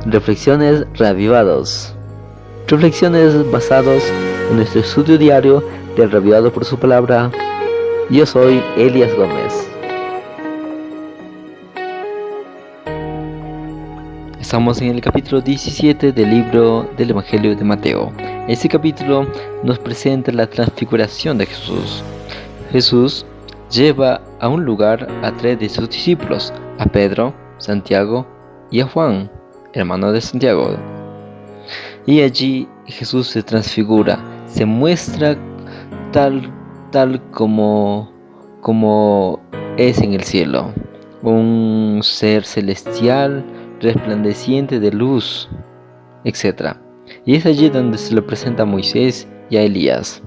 Reflexiones reavivados. Reflexiones basados en nuestro estudio diario del Reavivado por su palabra. Yo soy Elias Gómez. Estamos en el capítulo 17 del libro del Evangelio de Mateo. Este capítulo nos presenta la transfiguración de Jesús. Jesús lleva a un lugar a 3 de sus discípulos, a Pedro, Santiago y a Juan, hermano de Santiago. Y allí Jesús se transfigura, se muestra tal como es en el cielo, un ser celestial, resplandeciente de luz, etc. Y es allí donde se le presenta a Moisés y a Elías,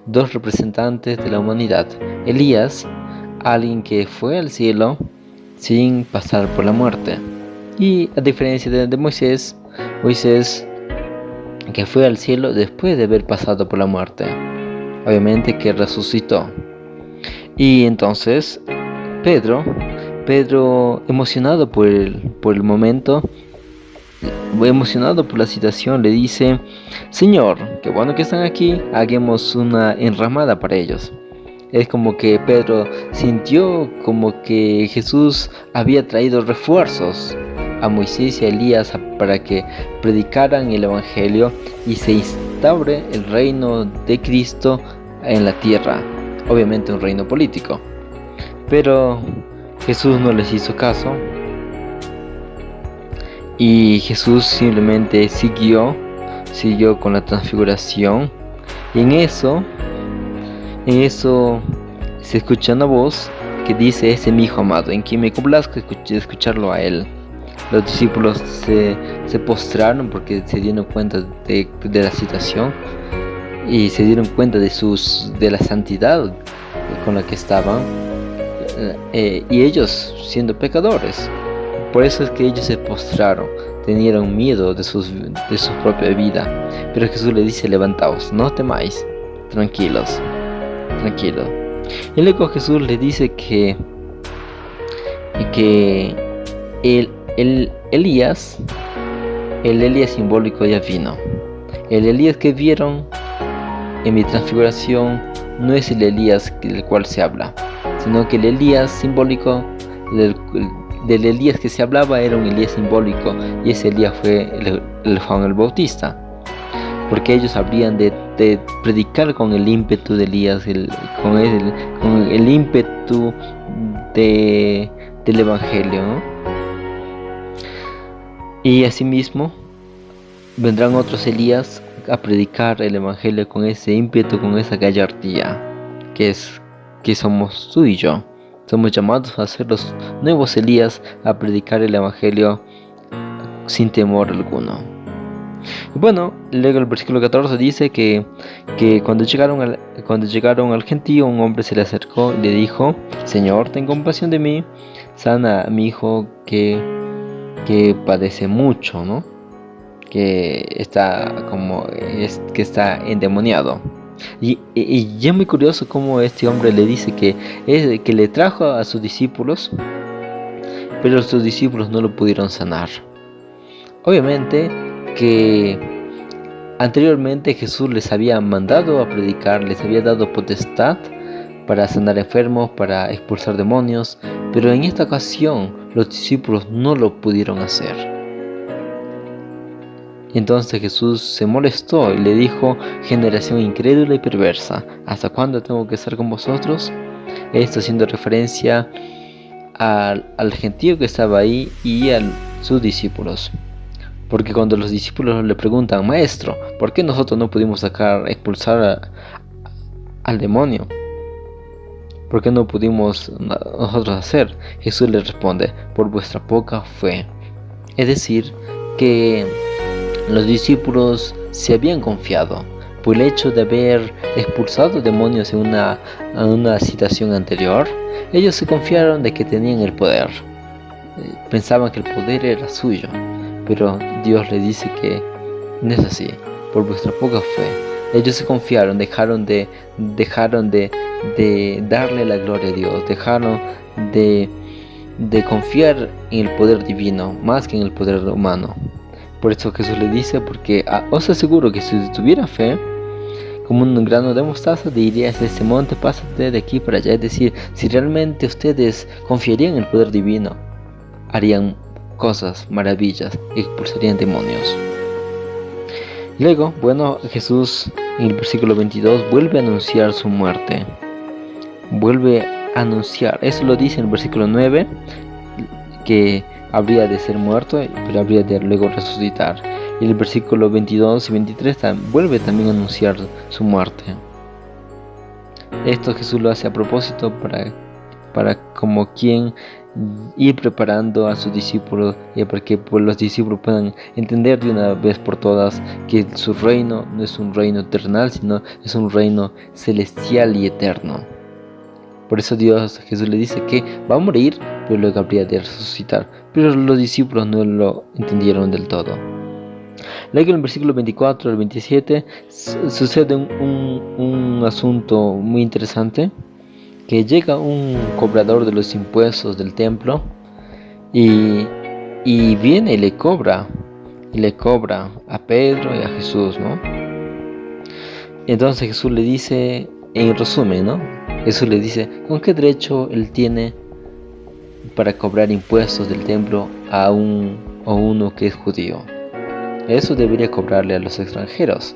dos representantes de la humanidad. Elías, alguien que fue al cielo sin pasar por la muerte, y a diferencia de Moisés, que fue al cielo después de haber pasado por la muerte, obviamente que resucitó. Y entonces Pedro, emocionado por el momento, emocionado por la situación, le dice: Señor, qué bueno que están aquí, hagamos una enramada para ellos. Es como que Pedro sintió como que Jesús había traído refuerzos a Moisés y a Elías para que predicaran el Evangelio y se instaure el reino de Cristo en la tierra, obviamente un reino político. Pero Jesús no les hizo caso y Jesús simplemente siguió con la transfiguración. Y en eso se escucha una voz que dice: ese es mi hijo amado, en quien me complazco escucharlo a él. Los discípulos se postraron porque se dieron cuenta de la situación y se dieron cuenta de la santidad con la que estaban, y ellos siendo pecadores. Por eso es que ellos se postraron, tenían miedo de su propia vida. Pero Jesús le dice: levantaos, no temáis, tranquilos. Y luego Jesús le dice que el Elías simbólico ya vino. El Elías que vieron en mi transfiguración no es el Elías del cual se habla, sino que el Elías simbólico del Elías que se hablaba era un Elías simbólico, y ese Elías fue el Juan el Bautista, porque ellos habrían de predicar con el ímpetu de Elías, con el ímpetu del Evangelio, ¿no? Y asimismo vendrán otros Elías a predicar el Evangelio con ese ímpetu, con esa gallardía que somos tú y yo. Somos llamados a ser los nuevos Elías, a predicar el Evangelio sin temor alguno. Y bueno, luego el versículo 14 dice que cuando llegaron al gentío, un hombre se le acercó y le dijo: Señor, ten compasión de mí, sana a mi hijo que padece mucho, ¿no? Que está endemoniado. Y es muy curioso cómo este hombre le dice que le trajo a sus discípulos, pero sus discípulos no lo pudieron sanar. Obviamente que anteriormente Jesús les había mandado a predicar, les había dado potestad para sanar enfermos, para expulsar demonios, pero en esta ocasión los discípulos no lo pudieron hacer. Entonces Jesús se molestó y le dijo: generación incrédula y perversa, ¿hasta cuándo tengo que estar con vosotros? Esto haciendo referencia al gentío que estaba ahí y a sus discípulos. Porque cuando los discípulos le preguntan: Maestro, ¿por qué nosotros no pudimos expulsar al demonio? ¿Por qué no pudimos nosotros hacer? Jesús les responde: por vuestra poca fe. Es decir, que los discípulos se habían confiado por el hecho de haber expulsado demonios en una situación anterior. Ellos se confiaron de que tenían el poder, pensaban que el poder era suyo, pero Dios les dice que no es así. Por vuestra poca fe, ellos se confiaron, dejaron de darle la gloria a Dios, dejaron de confiar en el poder divino más que en el poder humano. Por eso Jesús le dice, porque os aseguro que si tuviera fe, como un grano de mostaza, dirías a este monte, pásate de aquí para allá. Es decir, si realmente ustedes confiarían en el poder divino, harían cosas, maravillas, expulsarían demonios. Luego, bueno, Jesús en el versículo 22 vuelve a anunciar su muerte. Vuelve a anunciar, eso lo dice en el versículo 9, que habría de ser muerto, pero habría de luego resucitar. Y el versículo 22 y 23 vuelve también a anunciar su muerte. Esto Jesús lo hace a propósito para como quien ir preparando a sus discípulos y para que los discípulos puedan entender de una vez por todas que su reino no es un reino terrenal, sino es un reino celestial y eterno. Por eso Jesús le dice que va a morir, pero luego habría de resucitar. Pero los discípulos no lo entendieron del todo. Luego en el versículo 24 al 27 sucede un asunto muy interesante, que llega un cobrador de los impuestos del templo y viene y le cobra a Pedro y a Jesús, ¿no? Entonces Jesús le dice, en resumen, ¿no? Jesús le dice, ¿con qué derecho él tiene para cobrar impuestos del templo a uno que es judío? Eso debería cobrarle a los extranjeros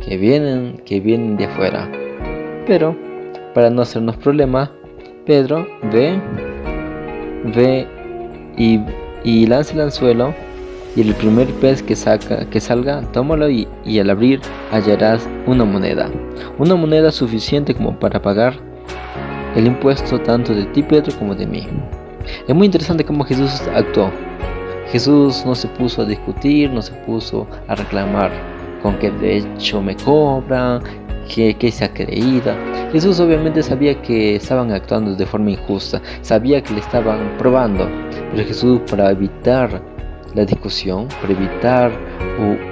que vienen de afuera. Pero para no hacernos problema, Pedro ve y lanza el anzuelo, y el primer pez que salga, tómalo y al abrir hallarás una moneda suficiente como para pagar el impuesto tanto de ti, Pedro, como de mí. Es muy interesante cómo Jesús actuó. Jesús no se puso a discutir, no se puso a reclamar con qué derecho me cobran, que se ha creído. Jesús obviamente sabía que estaban actuando de forma injusta, sabía que le estaban probando, pero Jesús, para evitar la discusión, para evitar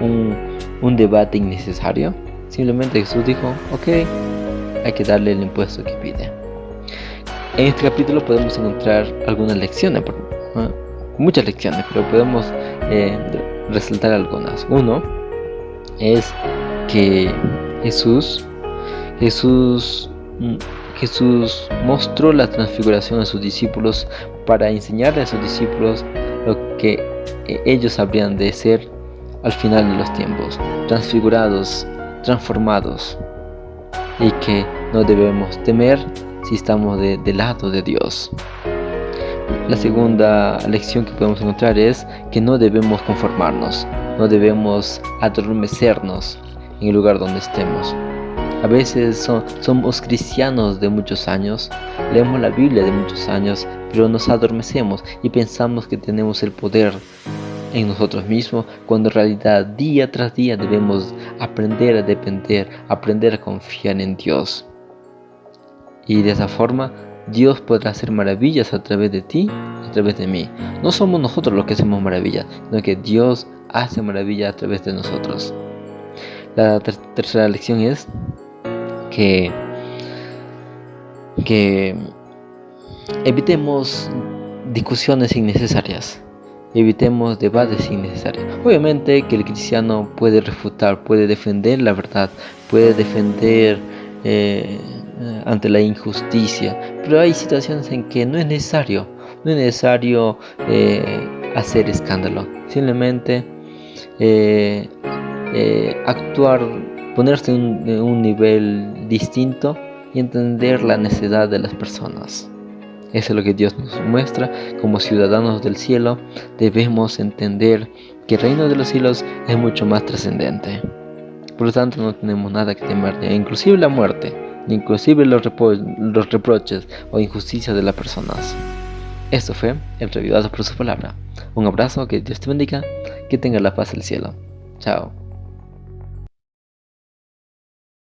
un debate innecesario, simplemente Jesús dijo, ok, hay que darle el impuesto que pide. En este capítulo podemos encontrar algunas lecciones, muchas lecciones, pero podemos resaltar algunas. Uno es que Jesús mostró la transfiguración a sus discípulos para enseñarle a sus discípulos lo que ellos habrían de ser al final de los tiempos, transfigurados, transformados, y que no debemos temer si estamos del lado de Dios. La segunda lección que podemos encontrar es que no debemos conformarnos, no debemos adormecernos en el lugar donde estemos. A veces somos cristianos de muchos años, leemos la Biblia de muchos años, pero nos adormecemos y pensamos que tenemos el poder en nosotros mismos, cuando en realidad día tras día debemos aprender a depender, aprender a confiar en Dios. Y de esa forma Dios podrá hacer maravillas a través de ti, a través de mí. No somos nosotros los que hacemos maravillas, sino que Dios hace maravillas a través de nosotros. La tercera lección es que evitemos discusiones innecesarias, evitemos debates innecesarios. Obviamente que el cristiano puede refutar, puede defender la verdad, puede defender ante la injusticia, pero hay situaciones en que no es necesario hacer escándalo, simplemente actuar, ponerse en un nivel distinto y entender la necesidad de las personas. Eso es lo que Dios nos muestra. Como ciudadanos del cielo debemos entender que el reino de los cielos es mucho más trascendente. Por lo tanto, no tenemos nada que temer, inclusive la muerte, inclusive los reproches o injusticias de las personas. Esto fue el Revivados por su palabra. Un abrazo, que Dios te bendiga, que tengas la paz del cielo. Chao.